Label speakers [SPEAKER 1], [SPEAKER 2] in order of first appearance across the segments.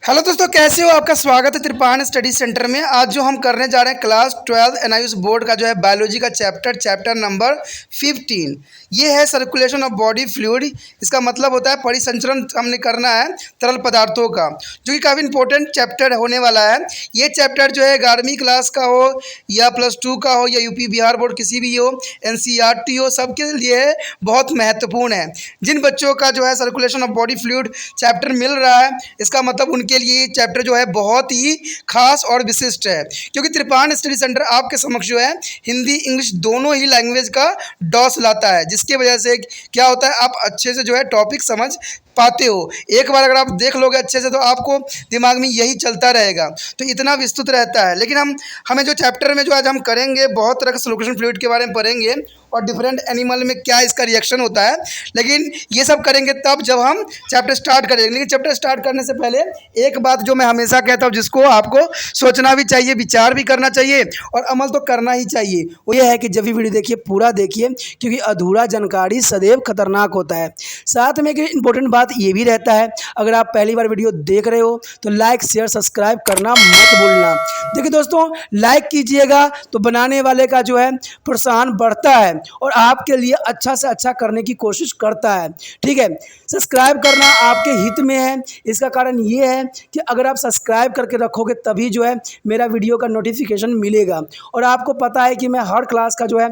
[SPEAKER 1] Hello दोस्तों, कैसे हो? आपका स्वागत है त्रिपान स्टडी सेंटर में। आज जो हम करने जा रहे हैं क्लास 12 एनआईयूएस बोर्ड का जो है बायोलॉजी का चैप्टर नंबर 15। ये है सर्कुलेशन ऑफ बॉडी फ्लूइड। इसका मतलब होता है परिसंचरण हमने करना है तरल पदार्थों का, जो कि काफ़ी इंपॉर्टेंट चैप्टर होने वाला है। ये चैप्टर जो है 11वीं क्लास का हो या +2 का हो या यूपी बिहार बोर्ड किसी भी हो, एनसीईआरटी हो, सबके लिए बहुत महत्वपूर्ण है। जिन बच्चों का जो है circulation of body fluid chapter मिल रहा है, इसका मतलब उनके लिए ये चैप्टर जो है बहुत ही खास और विशिष्ट है, क्योंकि त्रिपान स्टडी सेंटर आपके समक्ष जो है हिंदी इंग्लिश दोनों ही लैंग्वेज का डॉस लाता है, जिसकी वजह से क्या होता है, आप अच्छे से जो है टॉपिक समझ पाते हो। एक बार अगर आप देख लोगे अच्छे से तो आपको दिमाग में यही चलता रहेगा, तो इतना विस्तृत रहता है। लेकिन हमें जो चैप्टर में जो आज हम करेंगे, बहुत तरह के सर्कुलेशन फ्लूइड के बारे में पढ़ेंगे और डिफरेंट एनिमल में क्या इसका रिएक्शन होता है। लेकिन ये सब करेंगे तब जब हम चैप्टर स्टार्ट करेंगे। लेकिन चैप्टर स्टार्ट करने से पहले एक बात जो मैं हमेशा कहता हूँ, जिसको आपको सोचना भी चाहिए, विचार भी करना चाहिए और अमल तो करना ही चाहिए, वो ये है कि जब भी वीडियो देखिए पूरा देखिए, क्योंकि अधूरा जानकारी सदैव खतरनाक होता है। साथ में एक इंपॉर्टेंट बात ये भी रहता है, अगर आप पहली बार वीडियो देख रहे हो तो लाइक शेयर सब्सक्राइब करना मत भूलना। देखिए दोस्तों, लाइक कीजिएगा तो बनाने वाले का जो है प्रोत्साहन बढ़ता है और आपके लिए अच्छा से अच्छा करने की कोशिश करता है। ठीक है, सब्सक्राइब करना आपके हित में है। इसका कारण ये है कि अगर आप सब्सक्राइब करके रखोगे तभी जो है मेरा वीडियो का नोटिफिकेशन मिलेगा। और आपको पता है कि मैं हर क्लास का जो है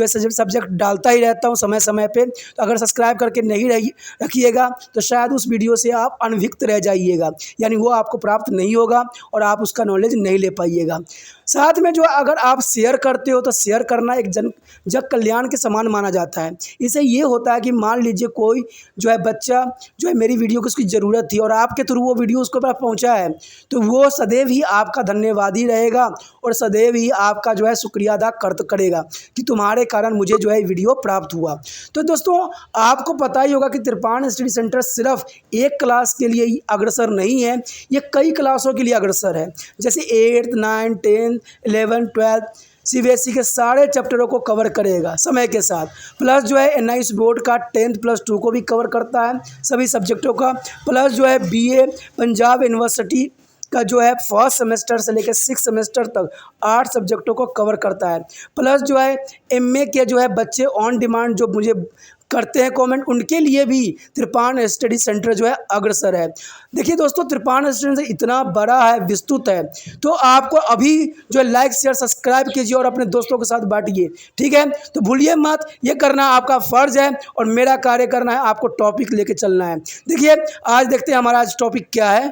[SPEAKER 1] सब्जेक्ट डालता ही रहता हूँ समय समय पे। तो अगर सब्सक्राइब करके नहीं रखिएगा तो शायद उस वीडियो से आप अनभिज्ञ रह जाइएगा, यानी वो आपको प्राप्त नहीं होगा और आप उसका नॉलेज नहीं ले पाइएगा। साथ में जो अगर आप शेयर करते हो तो शेयर करना एक जग कल्याण के समान माना जाता है। इससे ये होता है कि मान लीजिए कोई जो है बच्चा जो है मेरी वीडियो की उसकी ज़रूरत थी और आपके थ्रू वो वीडियो उसको पास पहुंचा है, तो वो सदैव ही आपका धन्यवादी रहेगा और सदैव ही आपका जो है शुक्रिया अदा करेगा कि तुम्हारे कारण मुझे जो है वीडियो प्राप्त हुआ। तो दोस्तों, आपको पता ही होगा कि त्रिपान स्टडी सेंटर सिर्फ एक क्लास के लिए ही अग्रसर नहीं है, ये कई क्लासों के लिए अग्रसर है। जैसे 8th 9th 10th 11th 12th CBSE के सारे चैप्टरों को कवर करेगा समय के साथ। प्लस जो है एनआईयूएस बोर्ड का 10th +2 को भी कवर करता है, सभी सब्जेक्टों का। प्लस जो है बीए पंजाब यूनिवर्सिटी का जो है फर्स्ट सेमेस्टर से लेकर 6th सेमेस्टर तक 8 सब्जेक्टों को कवर करता है। प्लस जो है एमए के जो है बच्चे ऑन डिमांड जो मुझे करते हैं कमेंट, उनके लिए भी त्रिपान स्टडी सेंटर जो है अग्रसर है। देखिए दोस्तों, त्रिपान स्टडी सेंटर इतना बड़ा है, विस्तृत है, तो आपको अभी जो है लाइक शेयर सब्सक्राइब कीजिए और अपने दोस्तों के साथ बांटिए। ठीक है, तो भूलिए मत, ये करना आपका फ़र्ज़ है और मेरा कार्य करना है आपको टॉपिक लेके चलना है। देखिए, आज देखते हैं हमारा आज टॉपिक क्या है।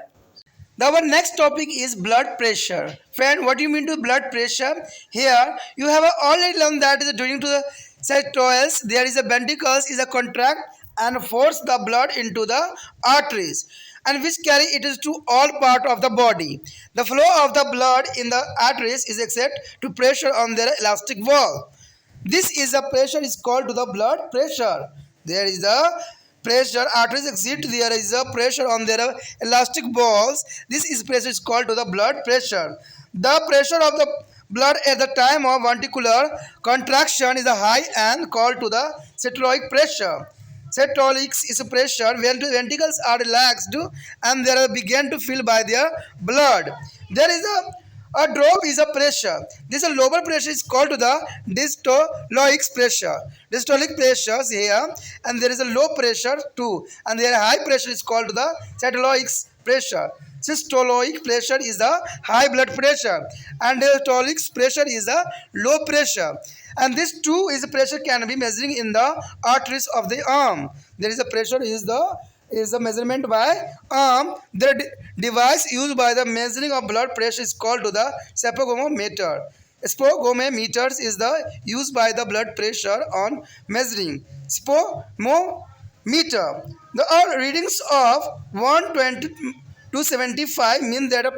[SPEAKER 1] Our next topic is blood pressure. Friend, what do you mean to blood pressure? Here, you have already learned that during to the septoils, there is a ventricles is a contract and force the blood into the arteries, and which carry it is to all part of the body. The flow of the blood in the arteries is except to pressure on their elastic wall. This is a pressure is called to the blood pressure. There is a pressure arteries exit, there is a pressure on their elastic balls. This is pressure is called to the blood pressure. The pressure of the blood at the time of ventricular contraction is high and called to the systolic pressure. Systolic is pressure when the ventricles are relaxed and they are begin to fill by their blood. There is a drop is a pressure. This a lower pressure is called to the dystolic pressure. Dystolic pressure is here, and there is a low pressure too, and there high pressure is called to the systolic pressure. Systolic pressure is the high blood pressure, and diastolic pressure is the low pressure. And this too is the pressure can be measuring in the arteries of the arm. There is a pressure is the measurement by arm. The device used by the measuring of blood pressure is called to the sphygmometer. Sphygmometer is the used by the blood pressure on measuring. Sphygmometer. The readings of 120 to 75 mean that a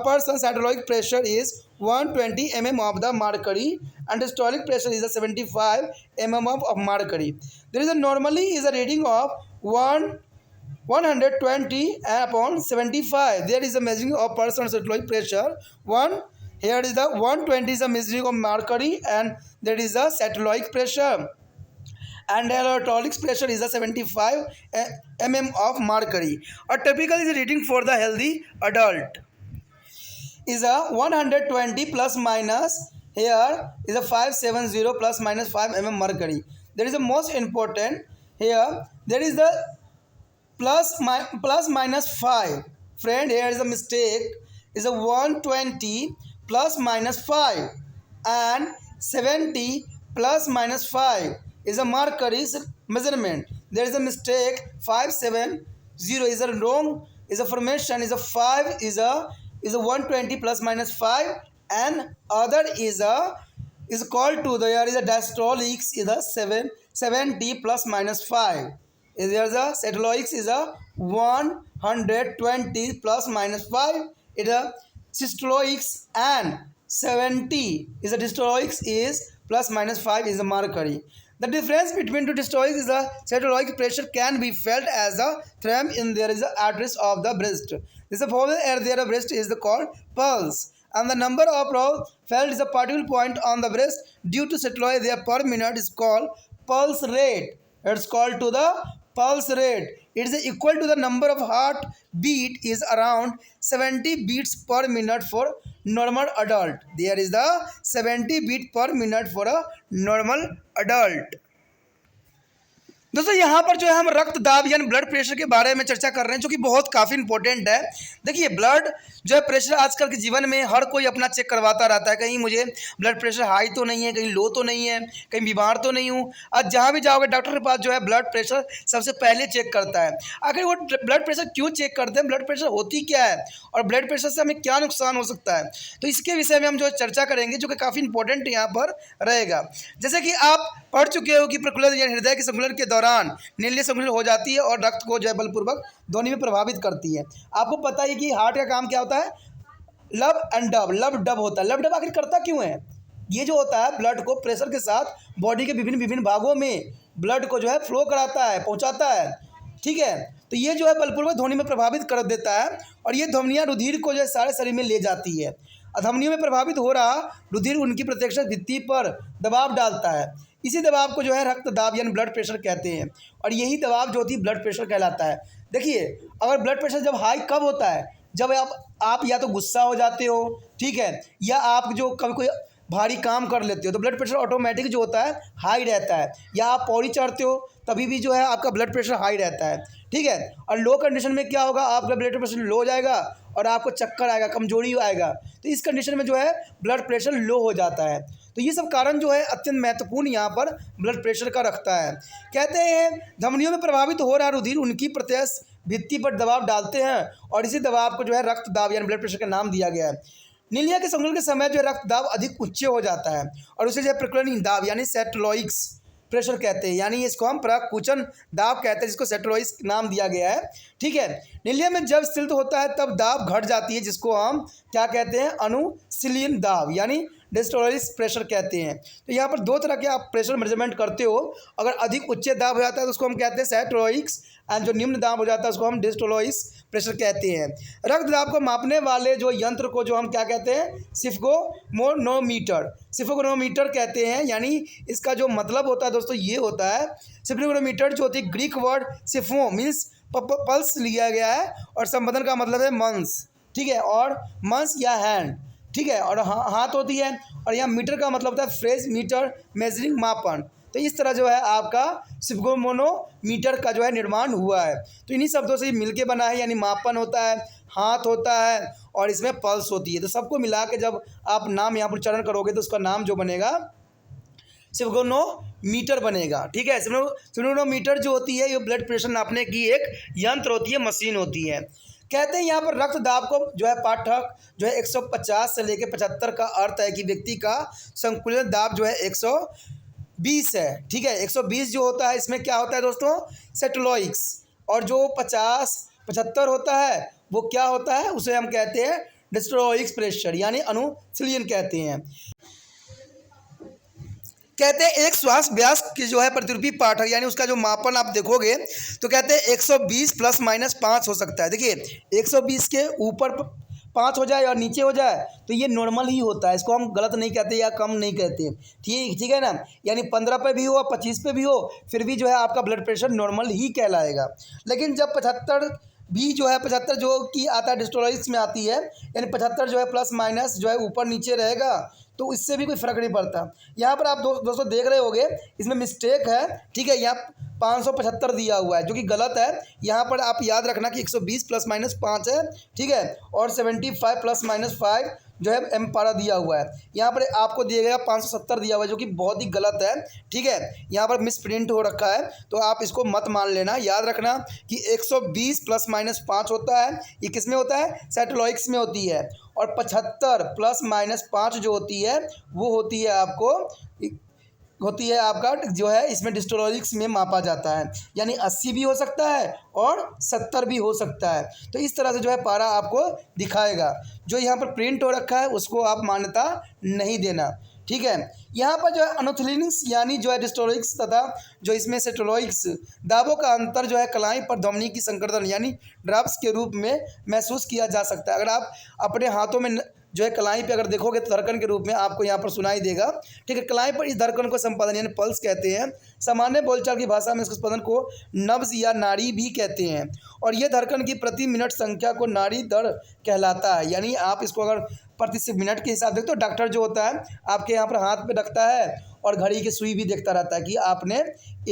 [SPEAKER 1] person's systolic pressure is 120 mm of the mercury and systolic pressure is a 75 mm of mercury. There is a normally is a reading of 120 upon 75. There is a measuring of person's systolic pressure. Here is the 120 is a measuring of mercury and there is a systolic pressure. and diastolic pressure is a 75 mm of mercury. A typical is reading for the healthy adult is a 120 plus minus, here is a 570 plus minus 5 mm mercury. There is the most important here, there is the plus minus 5. Friend, here is a mistake, is a 120 plus minus 5 and 70 plus minus 5 is a mercury's measurement. There is a mistake, 570 is a wrong, is a formation, is a 5 is a 120 plus minus 5 and other is called to, there is a diastolics is a 70 plus minus 5. There's a Satellix is a 120 plus minus 5. It a systolics and 70 is a dystolics is plus minus 5 is a mercury. The difference between two dystolics is the systolic pressure can be felt as a thrum in there is a arteries of the breast. This is a focal area of breast is the called pulse. And the number of felt is a particular point on the breast due to systolic there per minute is called pulse rate. It's called to the pulse rate. It is equal to the number of heart beat is around 70 beats per minute for normal adult. There is the 70 beat per minute for a normal adult. दोस्तों यहाँ पर जो है हम रक्त दाब यानी blood pressure के बारे में चर्चा कर रहे हैं जो कि बहुत काफ़ी इंपॉर्टेंट है। देखिए ब्लड जो है प्रेशर आजकल के जीवन में हर कोई अपना चेक करवाता रहता है, कहीं मुझे ब्लड प्रेशर हाई तो नहीं है, कहीं लो तो नहीं है, कहीं बीमार तो नहीं हूँ। आज जहाँ भी जाओगे डॉक्टर के पास जो है ब्लड प्रेशर सबसे पहले चेक करता है। आखिर वो ब्लड प्रेशर क्यों चेक करते हैं, ब्लड प्रेशर होती क्या है और ब्लड प्रेशर से हमें क्या नुकसान हो सकता है, तो इसके विषय में हम जो चर्चा करेंगे जो कि काफ़ी इंपॉर्टेंट यहाँ पर रहेगा। जैसे कि आप पढ़ चुके हो कि प्रकुलन यानी हृदय के संकुलन के दौरान नीली संकुलन हो जाती है और रक्त को जो है बलपूर्वक ध्वनि में प्रभावित करती है। आपको पता है कि हार्ट का काम क्या होता है, लब एंड डब, लब डब होता है। लब डब आखिर करता क्यों है, ये जो होता है ब्लड को प्रेशर के साथ बॉडी के विभिन्न भागों में ब्लड को जो है फ्लो कराता है, पहुंचाता है, ठीक है। तो ये जो है बलपूर्वक ध्वनि में प्रभावित कर देता है और ये ध्वनियाँ रुधिर को जो है सारे शरीर में ले जाती है। धमनियों में प्रभावित हो रहा रुधिर उनकी प्रत्यक्ष भित्ति पर दबाव डालता है। इसी दबाव को जो है रक्त दाब यानी ब्लड प्रेशर कहते हैं और यही दबाव जो होती है ब्लड प्रेशर कहलाता है। देखिए अगर ब्लड प्रेशर जब हाई कब होता है, जब आप या तो गुस्सा हो जाते हो, ठीक है, या आप जो कभी कोई भारी काम कर लेते हो तो ब्लड प्रेशर ऑटोमेटिक जो होता है हाई रहता है, या आप पौड़ी चढ़ते हो तभी भी जो है आपका ब्लड प्रेशर हाई रहता है, ठीक है। और लो कंडीशन में क्या होगा, आपका ब्लड प्रेशर लो हो जाएगा और आपको चक्कर आएगा, कमजोरी आएगा, तो इस कंडीशन में जो है ब्लड प्रेशर लो हो जाता है। तो ये सब कारण जो है अत्यंत महत्वपूर्ण यहाँ पर ब्लड प्रेशर का रखता है। कहते हैं धमनियों में प्रभावित हो रहा रुधिर उनकी प्रत्यक्ष भित्ति पर दबाव डालते हैं और इसी दबाव को जो है रक्त दाब यानी ब्लड प्रेशर का नाम दिया गया है। नीलिया के संकुलन के समय जो रक्त दाब अधिक उच्च हो जाता है और उसे जो है प्रकुलन दाब यानी सेटोलॉइक्स प्रेशर कहते हैं, यानी इसको हम प्रकुचन दाब कहते हैं जिसको सेटोलॉइक्स नाम दिया गया है, ठीक है। नीलिया में जब स्थित होता है तब दाब घट जाती है जिसको हम क्या कहते हैं, अनुशीलन दाब यानी डिस्टोलिक प्रेशर कहते हैं। तो यहाँ पर दो तरह के आप प्रेशर मेजरमेंट करते हो, अगर अधिक उच्च दाब हो जाता है तो उसको हम कहते हैं सेटोलॉइक्स एंड जो निम्न दाब हो जाता है उसको हम डिस्टोलिक प्रेशर कहते हैं। रक्त दाब को मापने वाले जो यंत्र को जो हम क्या कहते हैं, सिफगोनोमीटर, सिफगोनोमीटर कहते हैं। यानी इसका जो मतलब होता है दोस्तों ये होता है, सिफगोनोमीटर जो होती है ग्रीक वर्ड सिफो मीन्स पल्स लिया गया है और संबंधन का मतलब है मंस, ठीक है, और मंस या हैंड, ठीक है, और हाथ होती है और यहाँ मीटर का मतलब होता है फ्रेज मीटर मेजरिंग मापन। तो इस तरह जो है आपका सिफगोनोमीटर का जो है निर्माण हुआ है। तो इन्हीं शब्दों से मिलके बना है, यानी मापन होता है, हाथ होता है और इसमें पल्स होती है। तो सबको मिला के जब आप नाम यहाँ पर उच्चारण करोगे तो उसका नाम जो बनेगा सिफगोनोमीटर बनेगा, ठीक है। सिफगोनोमीटर जो होती है ये ब्लड प्रेशर नापने की एक यंत्र होती है, मशीन होती है। कहते हैं यहाँ पर रक्त दाब को जो है पाठक जो है 150 से लेकर 75 का अर्थ है कि व्यक्ति का संकुलित दाब जो है 120 है, ठीक है। 120 जो होता है इसमें क्या होता है दोस्तों, सेटोलॉइक्स, और जो 50-75 होता है वो क्या होता है, उसे हम कहते हैं डिस्टोलिक प्रेशर यानी अनुशीलन कहते हैं। कहते हैं एक श्वास व्यास की जो है प्रतिरूपी पाठक यानी उसका जो मापन आप देखोगे तो कहते हैं 120 प्लस माइनस 5 हो सकता है। देखिए 120 के ऊपर 5 हो जाए और नीचे हो जाए तो ये नॉर्मल ही होता है, इसको हम गलत नहीं कहते या कम नहीं कहते। ठीक ठीक है ना, यानी 15 पे भी हो 25 पे भी हो फिर भी जो है आपका ब्लड प्रेशर नॉर्मल ही कहलाएगा। लेकिन जब 75 भी जो है 75 जो कि आता है डिस्टोलॉजिक्स में आती है, यानी 75 जो है प्लस माइनस जो है ऊपर नीचे रहेगा तो इससे भी कोई फ़र्क नहीं पड़ता। यहाँ पर आप दोस्तों देख रहे होंगे इसमें मिस्टेक है, ठीक है, यहाँ 575 दिया हुआ है जो कि गलत है। यहाँ पर आप याद रखना कि 120 प्लस माइनस 5 है, ठीक है, और 75 प्लस माइनस 5 जो है एम पारा दिया हुआ है। यहाँ पर आपको दिया गया 570 दिया हुआ है जो कि बहुत ही गलत है, ठीक है, यहाँ पर मिस प्रिंट हो रखा है तो आप इसको मत मान लेना। याद रखना कि 120 प्लस माइनस 5 होता है, ये किस में होता है, सेटोलॉइक्स में होती है, और 75 प्लस माइनस 5 जो होती है वो होती है आपका जो है इसमें डिस्टोलॉजिक्स में मापा जाता है, यानी 80 भी हो सकता है और 70 भी हो सकता है। तो इस तरह से जो है पारा आपको दिखाएगा, जो यहाँ पर प्रिंट हो रखा है उसको आप मान्यता नहीं देना, ठीक है। यहाँ पर जो है एनोथ्लिनिक्स यानी जो है डिस्टोलॉजिक्स तथा जो इसमें सेटोलॉजिक्स दाबों का अंतर जो है कलाई पर ध्वनि की संकेतन यानी ड्रॉप्स के रूप में महसूस किया जा सकता है। अगर आप अपने हाथों में जो है कलाई पे अगर देखोगे तो धड़कन के रूप में आपको यहाँ पर सुनाई देगा, ठीक है। कलाई पर इस धड़कन को संपादन यानी पल्स कहते हैं। सामान्य बोलचाल की भाषा में इस स्पंदन को नब्ज या नाड़ी भी कहते हैं, और यह धड़कन की प्रति मिनट संख्या को नाड़ी दर कहलाता है। यानी आप इसको अगर प्रति मिनट के हिसाब से तो डॉक्टर जो होता है आपके यहाँ पर हाथ पे रखता है और घड़ी की सुई भी देखता रहता है कि आपने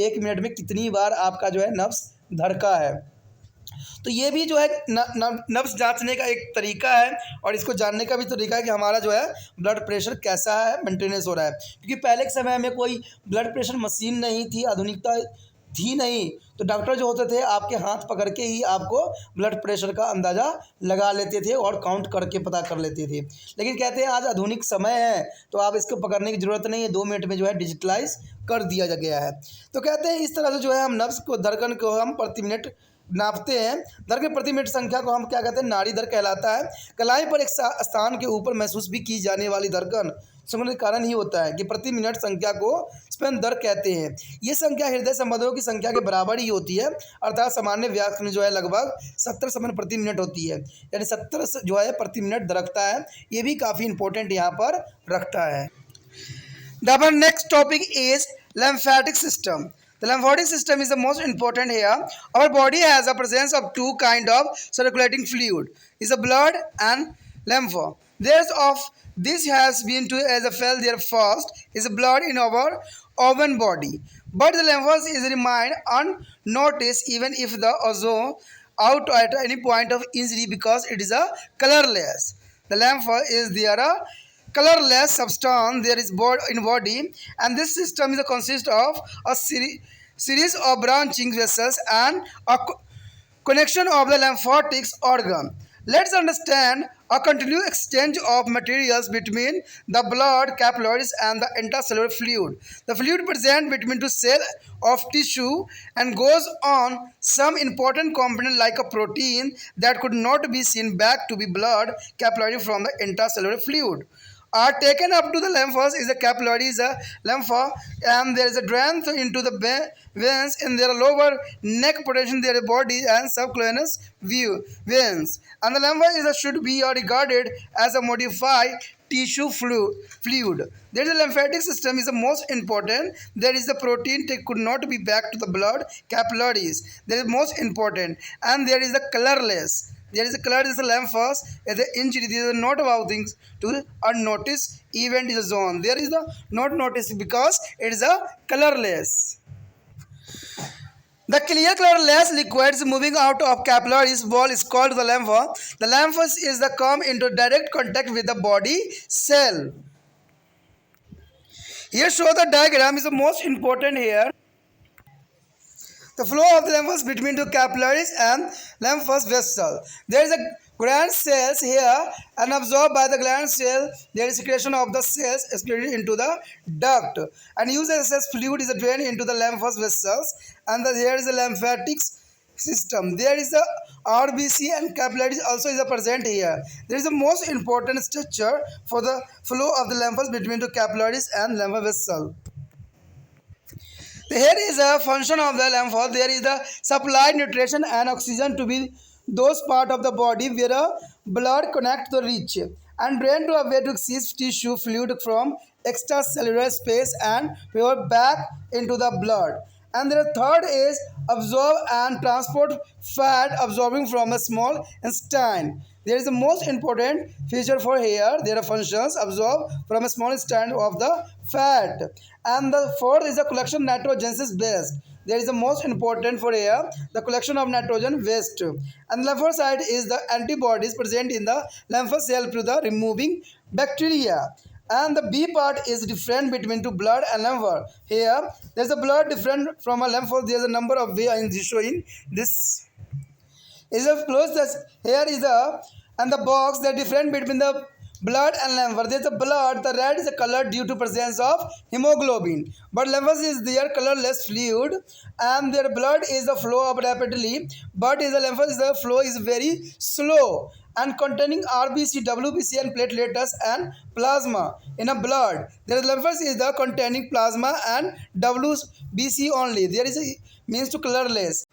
[SPEAKER 1] 1 मिनट में कितनी बार आपका जो है नब्ज धड़का है। तो ये भी जो है नब्ज जांचने का एक तरीका है, और इसको जानने का भी तरीका है कि हमारा जो है ब्लड प्रेशर कैसा है, मेंटेनेंस हो रहा है। क्योंकि पहले के समय में कोई ब्लड प्रेशर मशीन नहीं थी, आधुनिकता थी नहीं, तो डॉक्टर जो होते थे आपके हाथ पकड़ के ही आपको ब्लड प्रेशर का अंदाज़ा लगा लेते थे और काउंट करके पता कर लेते थे। लेकिन कहते हैं आज आधुनिक समय है तो आप इसको पकड़ने की ज़रूरत नहीं है, 2 मिनट में जो है डिजिटलाइज कर दिया गया है। तो कहते हैं इस तरह से जो है हम नब्ज को धड़कन को हम प्रति मिनट नापते हैं। धड़कन प्रति मिनट संख्या को हम क्या कहते हैं, नाड़ी दर कहलाता है। कलाई पर एक स्थान के ऊपर महसूस भी की जाने वाली धड़कन सुनने के कारण ही होता है कि प्रति मिनट संख्या को स्पंदन दर कहते हैं। ये संख्या हृदय संबंधों की संख्या के बराबर ही होती है, अर्थात सामान्य व्यास में जो है लगभग 70 स्पंदन प्रति मिनट होती है, यानी 70 जो है प्रति मिनट धड़कता है। ये भी काफ़ी इंपॉर्टेंट यहाँ पर रखता है। The next topic is lymphatic system. The lymphatic system is the most important here. Our body has a presence of two kind of circulating fluid, is the blood and lymph. There's of this has been to as a fell there first is the blood in our own body, but the lymph is remain unnoticed even if the ozone out at any point of injury because it is a colorless. The lymph is there a colorless substance there is in body, and this system is a consist of a series of branching vessels and a connection of the lymphatic organ. Let's understand a continuous exchange of materials between the blood capillaries and the intercellular fluid. The fluid present between two cells of tissue and goes on some important component like a protein that could not be seen back to be blood capillary from the intercellular fluid are taken up to the lymphs is the capillary is a lymph, and there is a drain into the veins in their lower neck protection their body and subcutaneous veins, and the lymph is should be regarded as a modified tissue fluid. There is a lymphatic system is the most important. There is the protein that could not be back to the blood capillaries. That is most important, and there is the colorless. There is a color is a lymphos as the injury. There is not about things to unnoticed event is a zone. There is the not noticed because it is a colorless. The clear colorless liquids moving out of capillaries wall is called the lymph. The lymph is the come into direct contact with the body cell. Here show the diagram is the most important here. The flow of the lymph between the capillaries and lymph vessel. There is a gland cells here and absorbed by the gland cell. There is secretion of the cells excreted into the duct and used as fluid is drained into the lymph vessels, and there is a lymphatic system. There is a RBC and capillaries also is present here. There is the most important structure for the flow of the lymph between the capillaries and lymph vessel. Here is a function of the lymph. There is the supply nutrition and oxygen to be those part of the body where a blood connect to reach and drain to a way to seize tissue fluid from extracellular space and pour back into the blood. And the third is absorb and transport fat absorbing from a small intestine. There is the most important feature for here. There are functions absorb from a small intestine of the fat. And the fourth is the collection nitrogen based. There is the most important for here the collection of nitrogen waste. And the lymphocyte is the antibodies present in the lymph cell to the removing bacteria. And the B part is different between two blood and lymph. Here there is a blood different from a lymph. There is a number of way I am showing this is a close this here is a and the box the difference between the blood and lymph. There is a blood the red is a color due to presence of hemoglobin, but lymph is their colorless fluid and their blood is the flow up rapidly, but is the lymph is the flow is very slow and containing RBC, WBC and platelets and plasma in a blood. There is lymph is the containing plasma and WBC only. There is a means to colorless.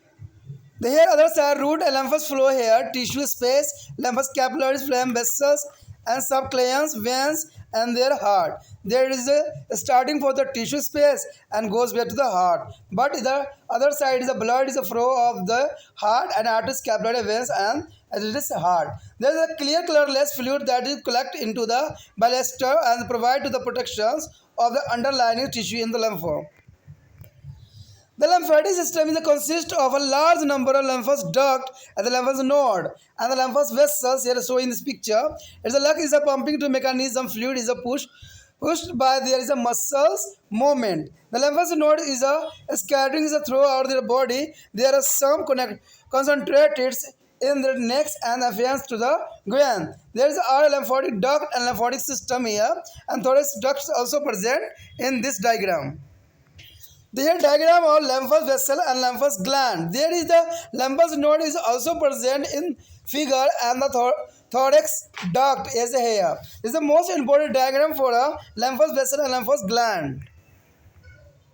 [SPEAKER 1] The here other side root and lymphs flow here, tissue space, lymphs capillaries, phlegm vessels and subclavians, veins and their heart. There is a starting for the tissue space and goes back to the heart. But the other side is the blood is the flow of the heart and arteries, capillary veins and as it is heart. There is a clear colorless fluid that is collect into the ballista and provide to the protections of the underlying tissue in the lymph. The lymphatic system is consists of a large number of lymphous ducts at the lymphous node and the lymphous vessels here shown in this picture. It's a lung is a pumping to mechanism, fluid is a pushed by there is a muscles movement. The lymphous node is a scattering is a throughout their body. There are some concentrated in the necks and afferents to the gland. There is a lymphatic duct and lymphatic system here and thoracic ducts also present in this diagram. There diagram of lymphous vessel and lymphous gland. There is the lymphous node is also present in figure and the thorax duct is here. This is the most important diagram for a lymphous vessel and lymphous gland.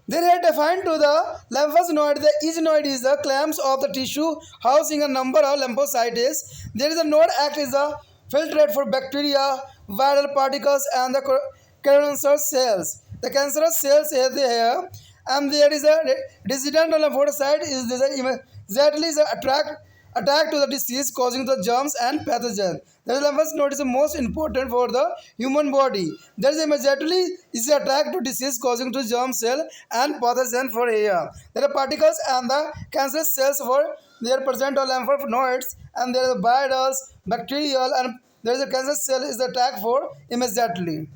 [SPEAKER 1] They are defined to the lymphous node. Each node is the clamps of the tissue housing a number of lymphocytes. There is a node act as a filtrate for bacteria, viral particles and the cancerous cells. The cancerous cells are there and there is a resident lymphocyte is exactly the attack to the disease causing the germs and pathogens. The lymph node is the most important for the human body. There is immediately is the attack to disease causing to germ cell and pathogen for here. There are particles and the cancerous cells for they are present on lymph nodes and there are virus, bacterial and there is a cancer cell is the attack for immediately.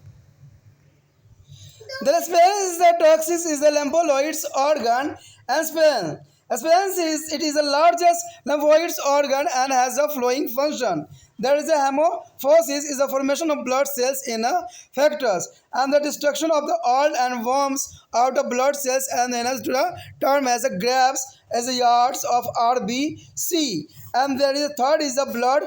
[SPEAKER 1] The spleen is the toxis is the lymphocytes organ and spleen. Spleen is it is the largest lymphocytes organ and has a flowing function. There is a hemophagocytes is the formation of blood cells in a fetus and the destruction of the old and worms out of blood cells and then as to the term as a grafts as a yards of RBC. And there is a third is the blood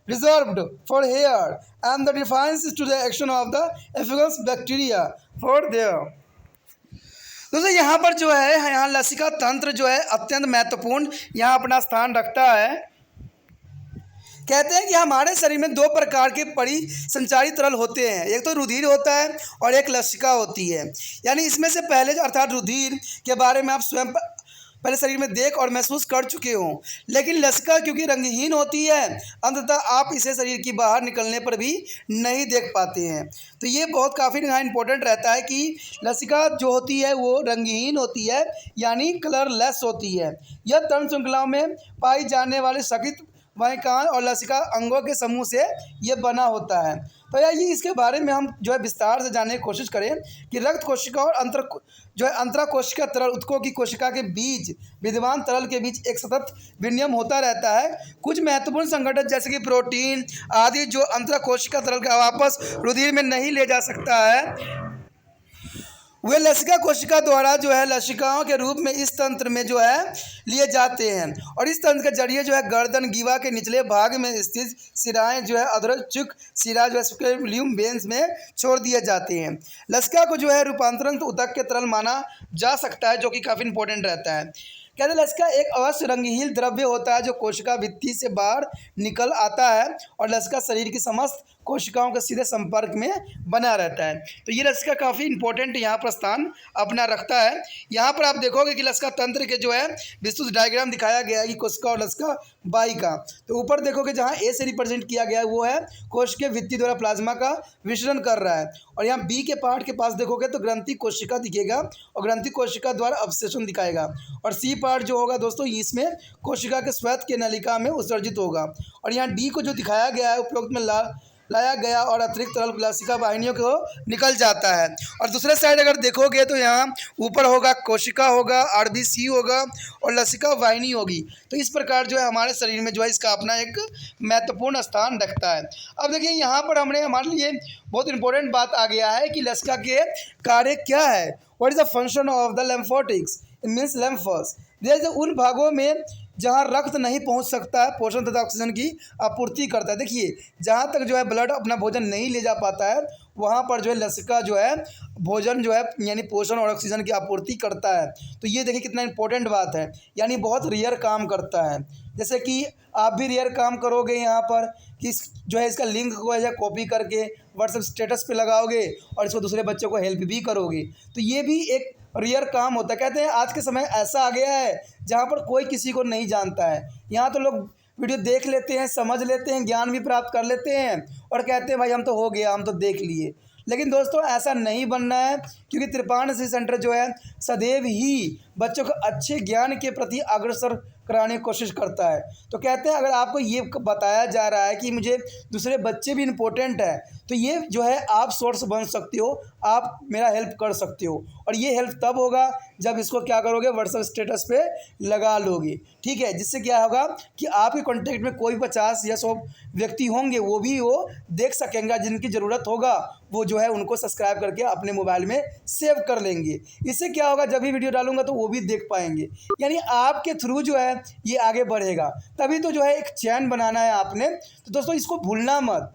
[SPEAKER 1] reserved for hair and the defines to the action of the एफिगस bacteria for there. दोस्तों यहाँ पर जो है यहाँ लसिका तंत्र जो है अत्यंत महत्वपूर्ण यहाँ अपना स्थान रखता है। कहते हैं कि हमारे शरीर में दो प्रकार के परिसंचारी तरल होते हैं, एक तो रुधिर होता है और एक लसिका होती है। यानी इसमें से पहले अर्थात रुधिर के बारे में आप स्वयं पहले शरीर में देख और महसूस कर चुके हों, लेकिन लसिका क्योंकि रंगहीन होती है अंततः आप इसे शरीर की बाहर निकलने पर भी नहीं देख पाते हैं। तो ये बहुत काफ़ी इम्पोर्टेंट रहता है कि लसिका जो होती है वो रंगहीन होती है यानी कलरलेस होती है। यह तंत्र श्रृंखलाओं में पाई जाने वाले सकित वाहिकाएं और लसिका अंगों के समूह से ये बना होता है। तो आइए इसके बारे में हम जो है विस्तार से जानने की कोशिश करें कि रक्त कोशिका और अंतरा कोशिका तरल उत्कों की कोशिका के बीच विद्यमान तरल के बीच एक सतत विनिमय होता रहता है। कुछ महत्वपूर्ण संगठन जैसे कि प्रोटीन आदि जो अंतरा कोशिका तरल का वापस रुधिर में नहीं ले जा सकता है वे लसिका कोशिका द्वारा जो है लसिकाओं के रूप में इस तंत्र में जो है लिए जाते हैं और इस तंत्र के जरिए जो है गर्दन गीवा के निचले भाग में स्थित सिराएं जो है अधरचुक सिरा जो है स्क्लेरोलियम वेन्स में छोड़ दिए जाते हैं। लसिका को जो है रूपांतरण ऊतक के तरल माना जा सकता है जो कि काफ़ी इंपॉर्टेंट रहता है। कहते हैं लसिका एक अवश्य रंगहीन द्रव्य होता है जो कोशिका भित्ति से बाहर निकल आता है और लसिका शरीर की समस्त कोशिकाओं के सीधे संपर्क में बना रहता है। तो ये लसिका काफ़ी इंपॉर्टेंट यहाँ पर स्थान अपना रखता है। यहाँ पर आप देखोगे कि लसिका तंत्र के जो है विस्तृत डायग्राम दिखाया गया है कि कोशिका और लसिका वाहिका। तो ऊपर देखोगे जहाँ ए से रिप्रेजेंट किया गया है वो है कोशिकीय भित्ति द्वारा प्लाज्मा का विसरण कर रहा है, और यहाँ बी के पार्ट के पास देखोगे तो ग्रंथि कोशिका दिखेगा और ग्रंथि कोशिका द्वारा अवशेषण दिखाएगा, और सी पार्ट जो होगा दोस्तों इसमें कोशिका के श्वेत के नलिका में उत्सर्जित होगा। और यहाँ डी को जो दिखाया गया है उपरोक्त में लाया गया और अतिरिक्त तरल लसिका वाहिनियों को निकल जाता है। और दूसरे साइड अगर देखोगे तो यहाँ ऊपर होगा कोशिका होगा, आरबीसी होगा और लसिका वाहिनी होगी। तो इस प्रकार जो है हमारे शरीर में जो है इसका अपना एक महत्वपूर्ण स्थान रखता है। अब देखिए यहाँ पर हमने हमारे लिए बहुत इंपॉर्टेंट बात आ गया है कि लसिका के कार्य क्या है। What is the function of the lymphatics, it means lymphs. जैसे उन भागों में जहाँ रक्त नहीं पहुँच सकता है पोषण तथा ऑक्सीजन की आपूर्ति करता है। देखिए जहाँ तक जो है ब्लड अपना भोजन नहीं ले जा पाता है वहाँ पर जो है लसिका जो है भोजन जो है यानी पोषण और ऑक्सीजन की आपूर्ति करता है। तो ये देखिए कितना इंपॉर्टेंट बात है, यानी बहुत रेयर काम करता है। जैसे कि आप भी रेयर काम करोगे यहाँ पर कि जो है इसका लिंक को है कॉपी करके व्हाट्सएप स्टेटस पे लगाओगे और इसको दूसरे बच्चों को हेल्प भी करोगे। तो ये भी एक रेयर काम होता है। कहते हैं आज के समय ऐसा आ गया है जहाँ पर कोई किसी को नहीं जानता है। यहाँ तो लोग वीडियो देख लेते हैं, समझ लेते हैं, ज्ञान भी प्राप्त कर लेते हैं और कहते हैं भाई हम तो हो गया, हम तो देख लिए। लेकिन दोस्तों ऐसा नहीं बनना है, क्योंकि त्रिपाण सिंह सेंटर जो है सदैव ही बच्चों को अच्छे ज्ञान के प्रति अग्रसर कराने की कोशिश करता है। तो कहते हैं अगर आपको ये बताया जा रहा है कि मुझे दूसरे बच्चे भी इम्पोर्टेंट है तो ये जो है आप सोर्स बन सकते हो, आप मेरा हेल्प कर सकते हो। और ये हेल्प तब होगा जब इसको क्या करोगे व्हाट्सएप स्टेटस पे लगा लोगे, ठीक है। जिससे क्या होगा कि आपके कॉन्टेक्ट में कोई 50 या 100 व्यक्ति होंगे वो भी वो देख सकेंगे, जिनकी ज़रूरत होगा वो जो है उनको सब्सक्राइब करके अपने मोबाइल में सेव कर लेंगे। इससे क्या होगा जब भी वीडियो डालूंगा तो वो भी देख पाएंगे, यानी आपके थ्रू जो है ये आगे बढ़ेगा। तभी तो जो है एक चैन बनाना है आपने। तो दोस्तों इसको भूलना मत,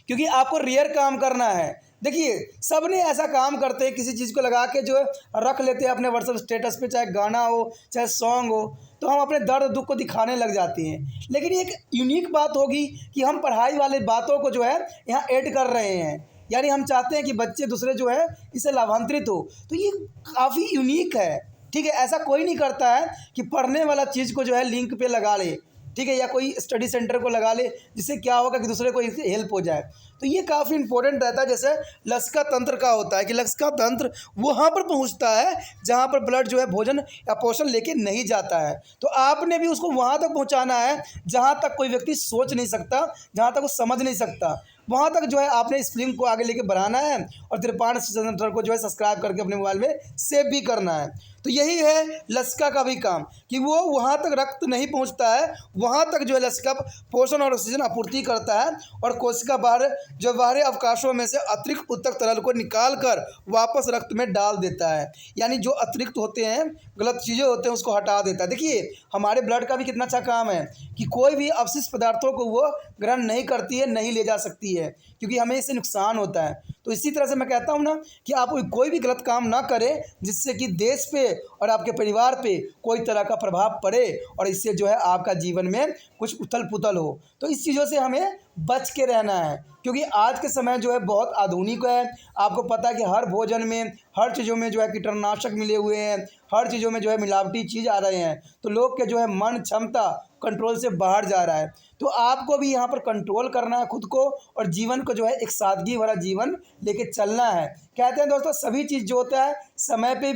[SPEAKER 1] क्योंकि आपको रेयर काम करना है। देखिए सब ने ऐसा काम करते हैं, किसी चीज़ को लगा के जो है रख लेते हैं अपने व्हाट्सएप स्टेटस पे, चाहे गाना हो चाहे सॉन्ग हो, तो हम अपने दर्द दुख को दिखाने लग जाते हैं। लेकिन एक यूनिक बात होगी कि हम पढ़ाई वाले बातों को जो है यहाँ ऐड कर रहे हैं, यानी हम चाहते हैं कि बच्चे दूसरे जो है इससे लाभान्वित हो। तो ये काफ़ी यूनिक है, ठीक है। ऐसा कोई नहीं करता है कि पढ़ने वाला चीज़ को जो है लिंक पे लगा ले, ठीक है, या कोई स्टडी सेंटर को लगा ले, जिससे क्या होगा कि दूसरे को इससे हेल्प हो जाए। तो ये काफ़ी इंपॉर्टेंट रहता है। जैसे लसिका तंत्र का होता है कि लसिका तंत्र वहाँ पर पहुँचता है जहाँ पर ब्लड जो है भोजन या पोषण लेके नहीं जाता है। तो आपने भी उसको वहाँ तक पहुँचाना है जहाँ तक कोई व्यक्ति सोच नहीं सकता, जहाँ तक वो समझ नहीं सकता, वहाँ तक जो है आपने इस लिंक को आगे लेके बढ़ाना है और त्रिपाण सेंटर को जो है सब्सक्राइब करके अपने मोबाइल में सेव भी करना है। तो यही है लसिका का भी काम कि वो वहाँ तक रक्त नहीं पहुँचता है, वहाँ तक जो है लसिका पोषण और ऑक्सीजन आपूर्ति करता है और कोशिका बाहर जो बाहरी अवकाशों में से अतिरिक्त उत्तक तरल को निकाल कर वापस रक्त में डाल देता है, यानी जो अतिरिक्त होते हैं गलत चीज़ें होते हैं उसको हटा देता है। देखिए हमारे ब्लड का भी कितना अच्छा काम है कि कोई भी अपशिष्ट पदार्थों को वो ग्रहण नहीं करती है, नहीं ले जा सकती है, क्योंकि हमें इससे नुकसान होता है। तो इसी तरह से मैं कहता हूँ ना कि आप कोई भी गलत काम ना करें जिससे कि देश पे और आपके परिवार पे कोई तरह का प्रभाव पड़े और इससे जो है आपका जीवन में कुछ उथल पुथल हो। तो इस चीज़ों से हमें बच के रहना है, क्योंकि आज के समय जो है बहुत आधुनिक है। आपको पता है कि हर भोजन में हर चीज़ों में जो है कीटनाशक मिले हुए हैं, हर चीज़ों में जो है मिलावटी चीज़ आ रहे हैं, तो लोग के जो है मन क्षमता कंट्रोल से बाहर जा रहा है। तो आपको भी यहाँ पर कंट्रोल करना है खुद को और जीवन को जो है एक सादगी भरा जीवन लेके चलना है। कहते हैं दोस्तों सभी चीज़ जो होता है समय पे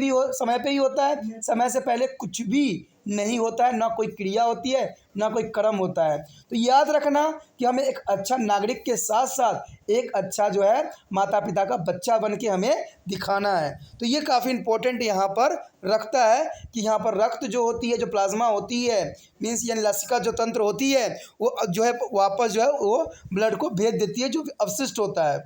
[SPEAKER 1] ही होता है, समय से पहले कुछ भी नहीं होता है, ना कोई क्रिया होती है ना कोई कर्म होता है। तो याद रखना कि हमें एक अच्छा नागरिक के साथ साथ एक अच्छा जो है माता पिता का बच्चा बन के हमें दिखाना है। तो ये काफ़ी इम्पोर्टेंट यहाँ पर रखता है कि यहाँ पर रक्त जो होती है, जो प्लाज्मा होती है, मीन्स यानी लसिका जो तंत्र होती है वो जो है वापस जो है वो ब्लड को भेज देती है जो अवशिष्ट होता है।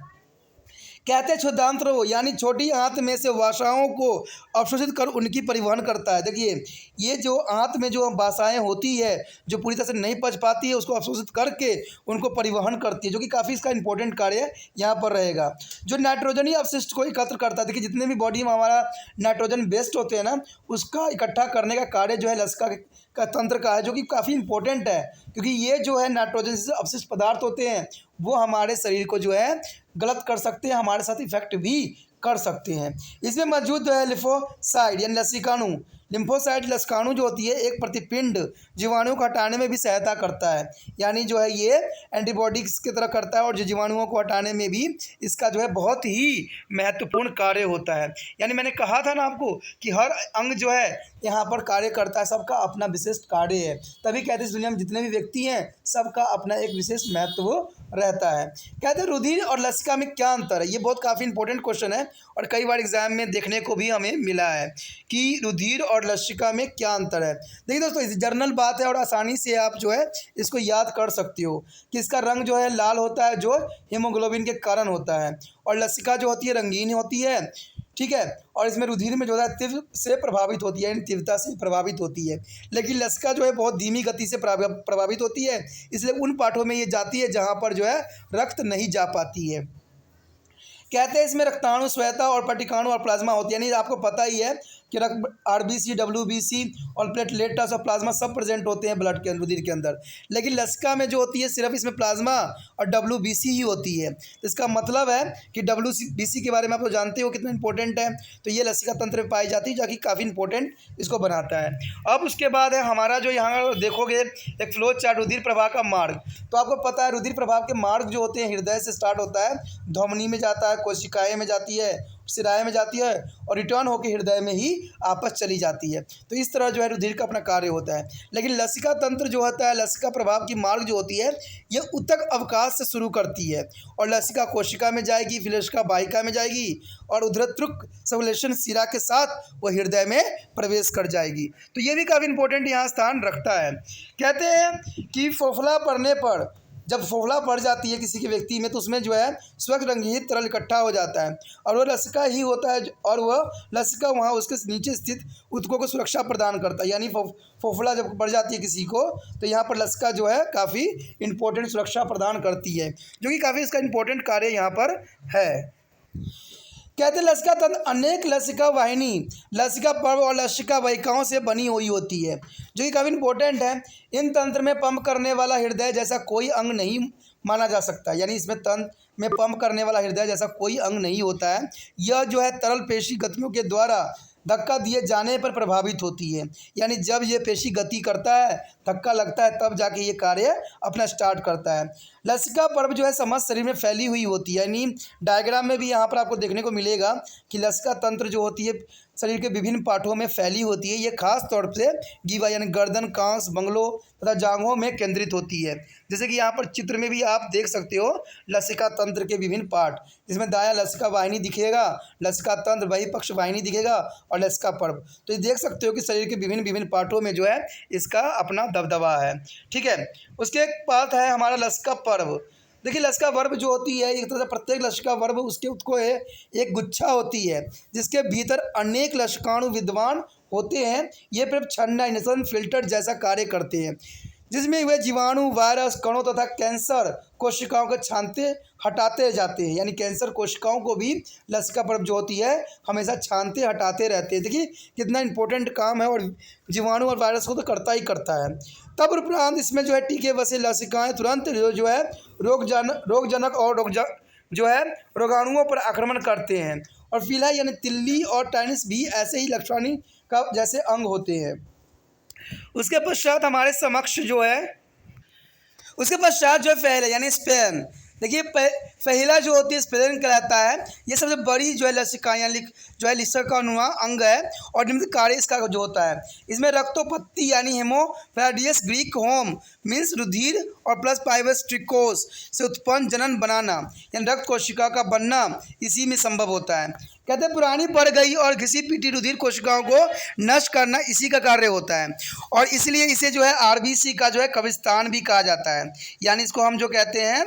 [SPEAKER 1] कहते हैं क्षुद्रांत्र वो, यानी छोटी आंत में से वसाओं को अवशोषित कर उनकी परिवहन करता है। देखिए ये जो आंत में जो वसाएं होती है जो पूरी तरह से नहीं पच पाती है उसको अवशोषित करके उनको परिवहन करती है, जो कि काफ़ी इसका इंपॉर्टेंट कार्य यहाँ पर रहेगा। जो नाइट्रोजनी अपशिष्ट को एकत्र करता है, देखिए जितने भी बॉडी में हमारा नाइट्रोजन वेस्ट होते हैं ना उसका इकट्ठा करने का कार्य जो है लसिका का तंत्र का है, जो कि काफ़ी इंपॉर्टेंट है, क्योंकि ये जो है नाइट्रोजन से अपशिष्ट पदार्थ होते हैं वो हमारे शरीर को जो है गलत कर सकते हैं, हमारे साथ इफेक्ट भी कर सकते हैं। इसमें मौजूद जो है लिम्फोसाइड यानी लसिकाणु, लिम्फोसाइड लसिकाणु जो होती है एक प्रतिपिंड जीवाणुओं को हटाने में भी सहायता करता है, यानी जो है ये एंटीबॉडीज की तरह करता है और जो जीवाणुओं को हटाने में भी इसका जो है बहुत ही महत्वपूर्ण कार्य होता है। यानी मैंने कहा था ना आपको कि हर अंग जो है यहाँ पर कार्य करता है, सबका अपना विशिष्ट कार्य है, तभी कहते हैं इस दुनिया में जितने भी व्यक्ति हैं सबका अपना एक विशेष महत्व रहता है। कहते हैं रुधिर और लसिका में क्या अंतर है, ये बहुत काफ़ी इंपॉर्टेंट क्वेश्चन है और कई बार एग्जाम में देखने को भी हमें मिला है कि रुधिर और लसिका में क्या अंतर है। देखिए दोस्तों इस जर्नल बात है और आसानी से आप जो है इसको याद कर सकते हो कि इसका रंग जो है लाल होता है जो हीमोग्लोबिन के कारण होता है, और लसिका जो होती है रंगीन होती है, ठीक है, और इसमें रुधिर में जो है तीव्र से प्रभावित होती है यानी तीव्रता से प्रभावित होती है, लेकिन लसिका जो है बहुत धीमी गति से प्रभावित होती है, इसलिए उन पार्टों में ये जाती है जहाँ पर जो है रक्त नहीं जा पाती है। कहते हैं इसमें रक्ताणु, श्वेता और पटिकाणु और प्लाज्मा होती है, यानी आपको पता ही है कि आरबीसी, डब्ल्यूबीसी और प्लेटलेट्स और प्लाज्मा सब प्रेजेंट होते हैं ब्लड के रुधिर के अंदर, लेकिन लसिका में जो होती है सिर्फ इसमें प्लाज्मा और डब्ल्यूबीसी ही होती है। तो इसका मतलब है कि डब्ल्यूबीसी के बारे में आप लोग जानते हो कितना इंपॉर्टेंट है, तो ये लसिका तंत्र में पाई जाती है जो कि काफ़ी इंपॉर्टेंट इसको बनाता है। अब उसके बाद है हमारा जो यहाँ देखोगे एक फ्लो चार्ट रुधिर प्रवाह का मार्ग, तो आपको पता है रुधिर प्रवाह के मार्ग जो होते हैं हृदय से स्टार्ट होता है, धमनी में जाता है, कोशिकाएं में जाती है, सिराए में जाती है और रिटर्न होकर हृदय में ही आपस चली जाती है। तो इस तरह जो है रुधिर का अपना कार्य होता है। लेकिन लसिका तंत्र जो होता है, लसिका प्रभाव की मार्ग जो होती है ये ऊतक अवकाश से शुरू करती है और लसिका कोशिका में जाएगी, फिर लसिका वाहिका में जाएगी और उद्धृतृक सर्कुलेशन सिरा के साथ वो हृदय में प्रवेश कर जाएगी। तो ये भी काफ़ी इंपॉर्टेंट यहाँ स्थान रखता है। कहते हैं कि फोफला पड़ने पर, जब फोफला पड़ जाती है किसी के व्यक्ति में तो उसमें जो है स्वच्छ रंगीन तरल इकट्ठा हो जाता है और वह लसिका ही होता है, और वह लसिका वहाँ उसके नीचे स्थित ऊतकों को सुरक्षा प्रदान करता है। यानी फोफला जब पड़ जाती है किसी को तो यहाँ पर लसिका जो है काफ़ी इंपॉर्टेंट सुरक्षा प्रदान करती है, जो कि काफ़ी इसका इंपॉर्टेंट कार्य यहाँ पर है। कहते हैं लसिका तंत्र अनेक लसिका वाहिनी, लसिका पर्व और लसिका वाहिकाओं से बनी हुई होती है, जो कि काफ़ी इंपॉर्टेंट है। इन तंत्र में पंप करने वाला हृदय जैसा कोई अंग नहीं माना जा सकता, यानी इसमें तंत्र में पंप करने वाला हृदय जैसा कोई अंग नहीं होता है। यह जो है तरल पेशी गतियों के द्वारा धक्का दिए जाने पर प्रभावित होती है, यानी जब ये पेशी गति करता है, धक्का लगता है, तब जाके ये कार्य अपना स्टार्ट करता है। लसिका पर्व जो है समस्त शरीर में फैली हुई होती है, यानी डायग्राम में भी यहाँ पर आपको देखने को मिलेगा कि लसिका तंत्र जो होती है शरीर के विभिन्न पार्टों में फैली होती है। ये खास तौर से गीवा यानी गर्दन, कांस, बंगलों तथा जांघों में केंद्रित होती है। जैसे कि यहाँ पर चित्र में भी आप देख सकते हो लसिका तंत्र के विभिन्न पार्ट, जिसमें दायां लसिका वाहिनी दिखेगा, लसिका तंत्र वही पक्ष वाहिनी दिखेगा और लसिका पर्व। तो ये देख सकते हो कि शरीर के विभिन्न पार्टों में जो है इसका अपना दबदबा है, ठीक है। उसके बाद है हमारा लसिका पर्व। देखिए लसिका वर्ब जो होती है एक तरह से प्रत्येक लसिका वर्ब उसके उसको है एक गुच्छा होती है जिसके भीतर अनेक लसिकाणु विद्यमान होते हैं। ये फिर छन्नाइनेशन फिल्टर जैसा कार्य करते हैं, जिसमें वे जीवाणु, वायरस, कणों तथा कैंसर कोशिकाओं को छानते हटाते जाते हैं, यानी कैंसर कोशिकाओं को भी लसिका पर्व जो होती है हमेशा छानते हटाते रहते हैं। देखिए कितना इंपॉर्टेंट काम है और जीवाणु और वायरस को तो करता ही करता है। तब उपरांत इसमें जो है टीके वसे लसिकाएँ तुरंत जो है रोगजनक और जो है रोगाणुओं पर आक्रमण करते हैं, और फिलहाल यानी तिल्ली और टाइनिस भी ऐसे ही लक्षणी का जैसे अंग होते हैं। उसके पश्चात हमारे समक्ष जो है फैल है यानी स्पेन। देखिए फैला जो होती है स्पेन कहलाता है। ये सबसे बड़ी जो है लसिका यानी जो है लिसिकानुमा अंग है और निम्न कार्य इसका जो होता है, इसमें रक्तोपत्ति यानी हेमोफ्राडियस ग्रीक होम मीन्स रुधिर और प्लस पाइबस ट्रिकोस से उत्पन्न जनन बनाना यानी रक्त कोशिका का बनना इसी में संभव होता है। कहते हैं पुरानी बढ़ गई और घिसी पीटी रुधिर कोशिकाओं को नष्ट करना इसी का कार्य होता है, और इसलिए इसे जो है आरबीसी का जो है कब्रिस्तान भी कहा जाता है, यानी इसको हम जो कहते हैं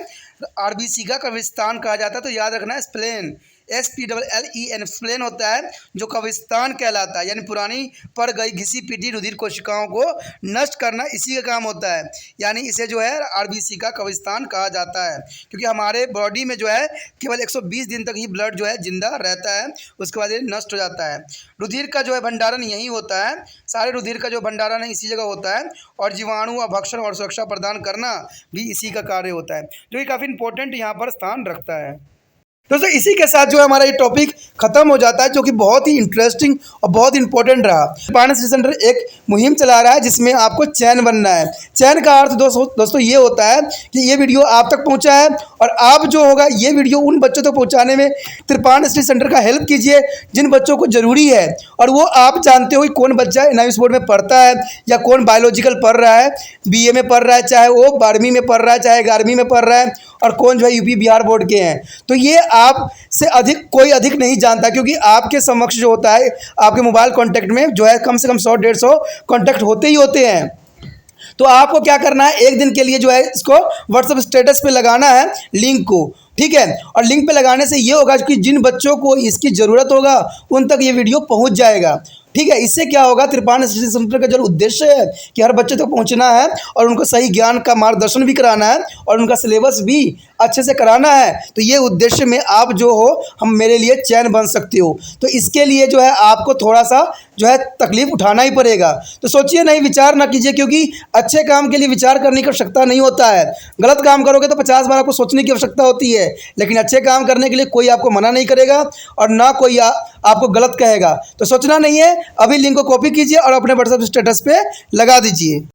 [SPEAKER 1] आरबीसी का कब्रिस्तान कहा जाता है। तो याद रखना है स्प्लेन, SPLLEN स्प्लेन होता है जो कब्रिस्तान कहलाता है, यानी पुरानी पड़ गई घिसी पिटी रुधिर कोशिकाओं को नष्ट करना इसी का काम होता है। यानी इसे जो है आरबीसी का कब्रिस्तान कहा जाता है, क्योंकि हमारे बॉडी में जो है केवल 120 दिन तक ही ब्लड जो है जिंदा रहता है, उसके बाद ये नष्ट हो जाता है। रुधिर का जो है भंडारण यहीं होता है, सारे रुधिर का जो भंडारण है इसी जगह होता है, और जीवाणु अभक्षण और सुरक्षा प्रदान करना भी इसी का कार्य होता है, जो कि काफ़ी इंपॉर्टेंट यहाँ पर स्थान रखता है। दोस्तों इसी के साथ जो है हमारा ये टॉपिक खत्म हो जाता है, जो कि बहुत ही इंटरेस्टिंग और बहुत इंपॉर्टेंट रहा। पानी स्टडी सेंटर एक मुहिम चला रहा है जिसमें आपको चैन बनना है। चैन का अर्थ दोस्तों ये होता है कि ये वीडियो आप तक पहुंचा है, और आप जो होगा ये वीडियो उन बच्चों तक पहुंचाने में त्रिपाण स्टडी सेंटर का हेल्प कीजिए जिन बच्चों को ज़रूरी है। और वो आप जानते हो कि कौन बच्चा NIOS बोर्ड में पढ़ता है, या कौन बायोलॉजिकल पढ़ रहा है, BA में पढ़ रहा है, चाहे वो 12वीं में पढ़ रहा है, चाहे 11वीं में पढ़ रहा है, और कौन जो है UP बिहार बोर्ड के हैं। तो ये आप से अधिक कोई अधिक नहीं जानता, क्योंकि आपके समक्ष जो होता है आपके मोबाइल कॉन्टैक्ट में जो है कम से कम 100-150 कॉन्टैक्ट होते ही होते हैं। तो आपको क्या करना है, एक दिन के लिए जो है इसको व्हाट्सएप स्टेटस पे लगाना है लिंक को, ठीक है। और लिंक पे लगाने से ये होगा कि जिन बच्चों को इसकी ज़रूरत होगा उन तक ये वीडियो पहुंच जाएगा, ठीक है। इससे क्या होगा, त्रिपाण स्टडी सेंटर का जो उद्देश्य है कि हर बच्चे तक पहुंचना है और उनको सही ज्ञान का मार्गदर्शन भी कराना है और उनका सिलेबस भी अच्छे से कराना है। तो ये उद्देश्य में आप जो हो हम मेरे लिए चैन बन सकते हो। तो इसके लिए जो है आपको थोड़ा सा जो है तकलीफ उठाना ही पड़ेगा। तो सोचिए नहीं, विचार ना कीजिए, क्योंकि अच्छे काम के लिए विचार करने की आवश्यकता नहीं होता है। गलत काम करोगे तो 50 बार आपको सोचने की आवश्यकता होती है, लेकिन अच्छे काम करने के लिए कोई आपको मना नहीं करेगा और ना कोई आपको गलत कहेगा। तो सोचना नहीं है, अभी लिंक को कॉपी कीजिए और अपने व्हाट्सएप स्टेटस पे लगा दीजिए।